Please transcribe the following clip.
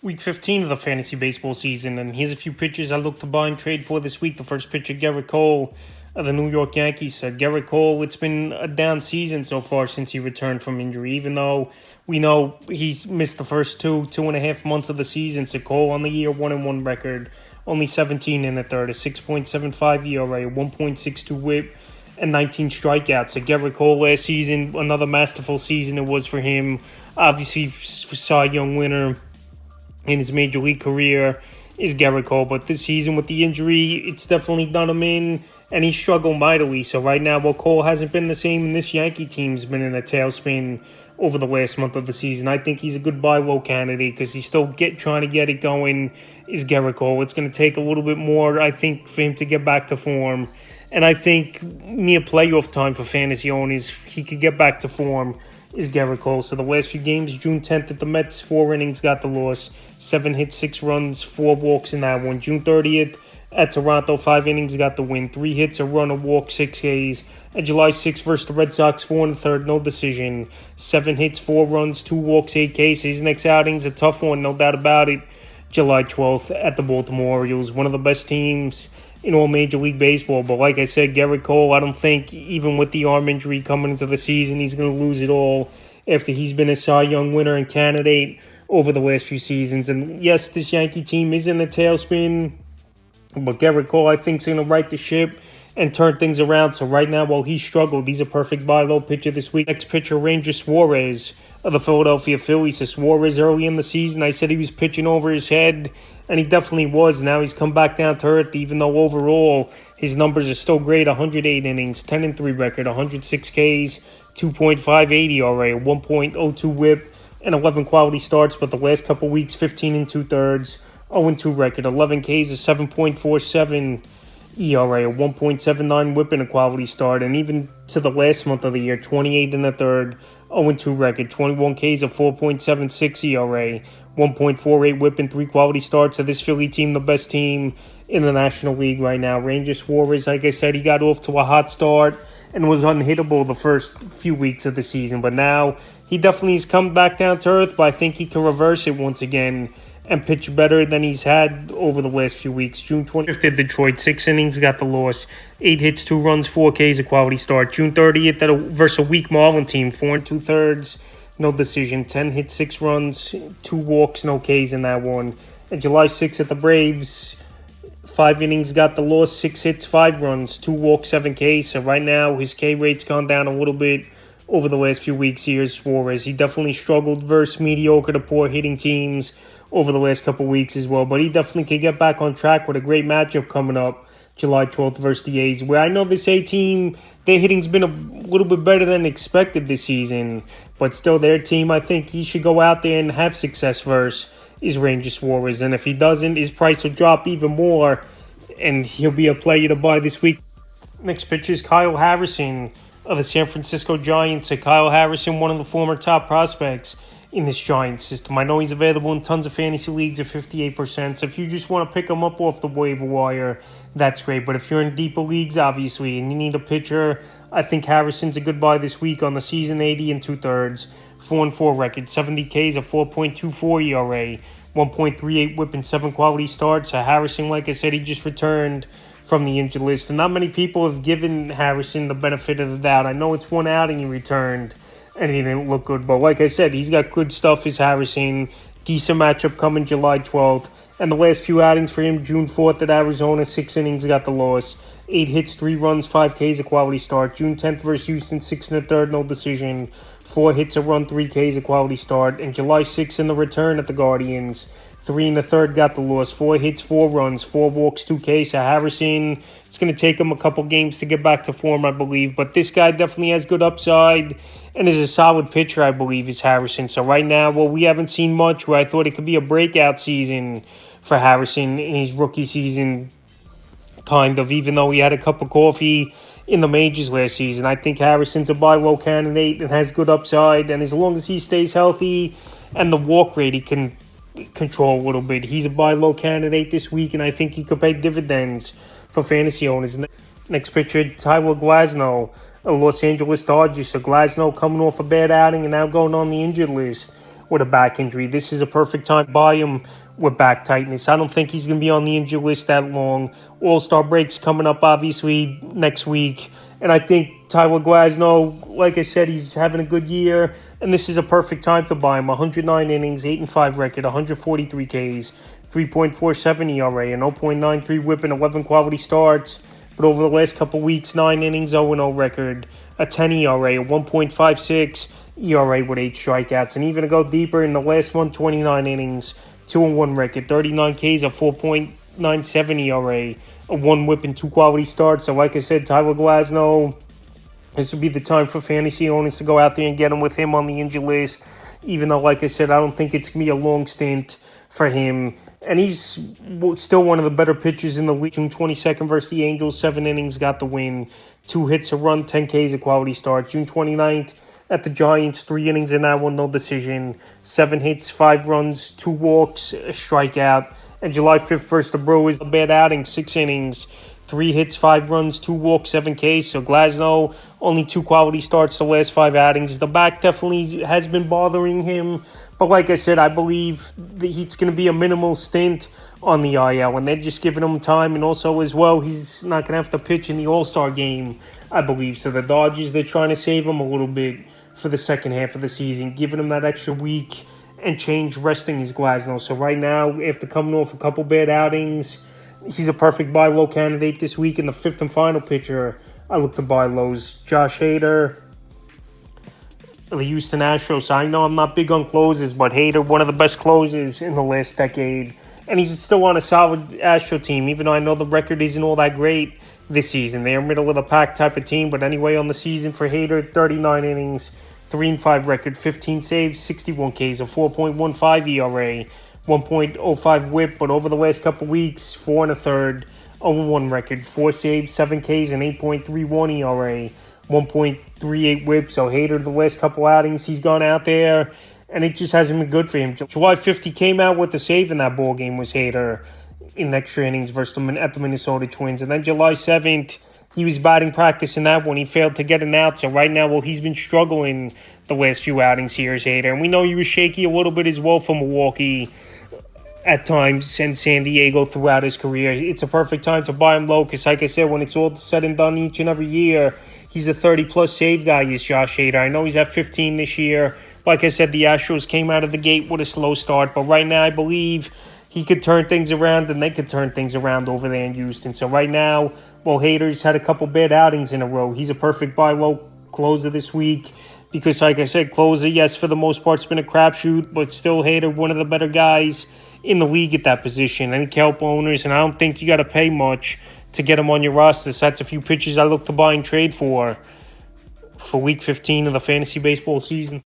Week 15 of the fantasy baseball season, and here's a few pitchers I look to buy and trade for this week. The first pitcher, Gerrit Cole of the New York Yankees. Gerrit Cole, it's been a down season so far since he returned from injury, even though we know he's missed the first two and a half months of the season. So Cole on the year, 1-1 record, only 17 in the third, a 6.75 ERA, 1.62 whip, and 19 strikeouts. So Gerrit Cole last season, another masterful season it was for him. Obviously, Cy Young winner in his major league career is Gerrit Cole, but this season with the injury, it's definitely done him in, and he struggled mightily. So right now, while Cole hasn't been the same, and this Yankee team's been in a tailspin over the last month of the season, I think he's a good buy low candidate because he's still trying to get it going. Is Gerrit Cole? It's going to take a little bit more, I think, for him to get back to form. And I think near playoff time for fantasy owners, he could get back to form. Is Gerrit Cole. So the last few games, June 10th at the Mets, 4 innings, got the loss. 7 hits, 6 runs, 4 walks in that one. June 30th at Toronto, 5 innings, got the win. 3 hits, a run, a walk, 6 Ks. And July 6th versus the Red Sox, 4 in the third, no decision. 7 hits, 4 runs, 2 walks, 8 Ks. His next outing's a tough one, no doubt about it. July 12th at the Baltimore Orioles, one of the best teams in all Major League Baseball. But like I said, Gerrit Cole, I don't think even with the arm injury coming into the season, he's going to lose it all after he's been a Cy Young winner and candidate over the last few seasons. And yes, this Yankee team is in a tailspin, but Gerrit Cole, I think, is going to right the ship and turn things around. So right now, while he struggled, he's a perfect buy low pitcher this week. Next pitcher, Ranger Suarez of the Philadelphia Phillies. So Suarez early in the season, I said he was pitching over his head, and he definitely was. Now he's come back down to earth, even though overall his numbers are still great. 108 innings, 10-3 record, 106 Ks, 2.58 ERA, 1.02 whip, and 11 quality starts. But the last couple weeks, 15 2/3, 0-2 record, 11 Ks, a 7.47 ERA, a 1.79 whip, and a quality start. And even to the last month of the year, 28 1/3, 0-2 record, 21 Ks, a 4.76 ERA, 1.48 whip, and 3 quality starts. So this Philly team, the best team in the National League right now. Ranger Suarez, like I said, he got off to a hot start and was unhittable the first few weeks of the season. But now he definitely has come back down to earth, but I think he can reverse it once again and pitch better than he's had over the last few weeks. June 25th at Detroit, 6 innings, got the loss. 8 hits, 2 runs, 4 Ks, a quality start. June 30th versus a weak Marlin team, 4 2/3, no decision. 10 hits, 6 runs, 2 walks, no Ks in that one. And July 6th at the Braves, 5 innings, got the loss, 6 hits, 5 runs, 2 walks, 7 Ks. So right now his K rate's gone down a little bit over the last few weeks. Here's Suarez. He definitely struggled versus mediocre to poor hitting teams over the last couple weeks as well. But he definitely could get back on track with a great matchup coming up July 12th versus the A's, where I know this A team, their hitting's been a little bit better than expected this season, but still their team, I think he should go out there and have success versus is Ranger Suarez. And if he doesn't, his price will drop even more, and he'll be a player to buy this week. Next pitcher is Kyle Harrison of the San Francisco Giants. So Kyle Harrison, one of the former top prospects in this Giants system. I know he's available in tons of fantasy leagues at 58%. So if you just want to pick him up off the waiver wire, that's great. But if you're in deeper leagues, obviously, and you need a pitcher, I think Harrison's a good buy this week on the season. 80 2/3, 4-4 record, 70 Ks, a 4.24 ERA, 1.38 whip, and 7 quality starts. So Harrison, like I said, he just returned from the injured list, and not many people have given Harrison the benefit of the doubt. I know it's one outing he returned, and he didn't look good. But like I said, he's got good stuff as Harrison. Decent matchup coming July 12th. And the last few outings for him, June 4th at Arizona, 6 innings, got the loss. 8 hits, 3 runs, 5 Ks, a quality start. June 10th versus Houston, 6 1/3, no decision. 4 hits, a run, 3 Ks, a quality start. And July 6th in the return at the Guardians, 3 1/3, got the loss. 4 hits, 4 runs, 4 walks, 2 Ks. So Harrison, it's going to take him a couple games to get back to form, I believe. But this guy definitely has good upside and is a solid pitcher, I believe, is Harrison. So right now, well, we haven't seen much where I thought it could be a breakout season for Harrison in his rookie season, kind of, even though he had a cup of coffee in the majors last season. I think Harrison's a buy low candidate and has good upside. And as long as he stays healthy and the walk rate he can control a little bit, he's a buy low candidate this week, and I think he could pay dividends for fantasy owners. Next pitcher, Tyler Glasnow of Los Angeles Dodgers. So Glasnow coming off a bad outing and now going on the injured list with a back injury. This is a perfect time to buy him with back tightness. I don't think he's going to be on the injury list that long. All-Star break's coming up, obviously, next week. And I think Tyler Glasnow, like I said, he's having a good year. And this is a perfect time to buy him. 109 innings, 8-5 record, 143 Ks, 3.47 ERA, a 0.93 whip, and 11 quality starts. But over the last couple weeks, 9 innings, 0-0 record, a 10 ERA, a 1.56 ERA with 8 strikeouts. And even to go deeper, in the last 129 innings, 2-1 record, 39 Ks, a 4.97 ERA, a 1 whip, and 2 quality starts. So like I said, Tyler Glasnow, this would be the time for fantasy owners to go out there and get him with him on the injury list. Even though, like I said, I don't think it's going to be a long stint for him. And he's still one of the better pitchers in the league. June 22nd versus the Angels, 7 innings, got the win. 2 hits, a run, 10 Ks, a quality start. June 29th at the Giants, 3 innings in that one, no decision. 7 hits, 5 runs, 2 walks, a strikeout. And July 5th versus the Brewers, a bad outing, 6 innings, 3 hits, 5 runs, 2 walks, 7 Ks. So Glasnow, only 2 quality starts the last 5 outings. The back definitely has been bothering him. But like I said, I believe that it's going to be a minimal stint on the IL, and they're just giving him time. And also, as well, he's not going to have to pitch in the All-Star game, I believe. So the Dodgers, they're trying to save him a little bit for the second half of the season, giving him that extra week and change resting his Glasnow. So right now, after coming off a couple bad outings, he's a perfect buy low candidate this week. In the 5th and final pitcher, I look to buy lows. Josh Hader, the Houston Astros. I know I'm not big on closers, but Hader, one of the best closers in the last decade. And he's still on a solid Astro team, even though I know the record isn't all that great this season. They're middle of the pack type of team. But anyway, on the season for Hader, 39 innings, 3-5 record, 15 saves, 61 Ks, a 4.15 ERA, 1.05 whip. But over the last couple weeks, 4 1/3, 0-1 record, 4 saves, 7 Ks, and 8.31 ERA. 1.38 whip. So Hader, the last couple outings, he's gone out there, and it just hasn't been good for him. July 5th, he came out with the save in that ball game, was Hader, in extra innings versus at the Minnesota Twins. And then July 7th, he was batting practice in that one. He failed to get an out. So right now, well, he's been struggling the last few outings here as Hader. And we know he was shaky a little bit as well for Milwaukee at times and San Diego throughout his career. It's a perfect time to buy him low because, like I said, when it's all said and done each and every year, he's a 30-plus save guy, is Josh Hader. I know he's at 15 this year. Like I said, the Astros came out of the gate with a slow start. But right now, I believe he could turn things around, and they could turn things around over there in Houston. So right now, well, Hader's had a couple bad outings in a row. He's a perfect buy low closer this week because, like I said, closer, yes, for the most part, it's been a crapshoot. But still, Hader, one of the better guys in the league at that position. And help owners, and I don't think you got to pay much to get him on your roster. So that's a few pitchers I look to buy and trade for Week 15 of the fantasy baseball season.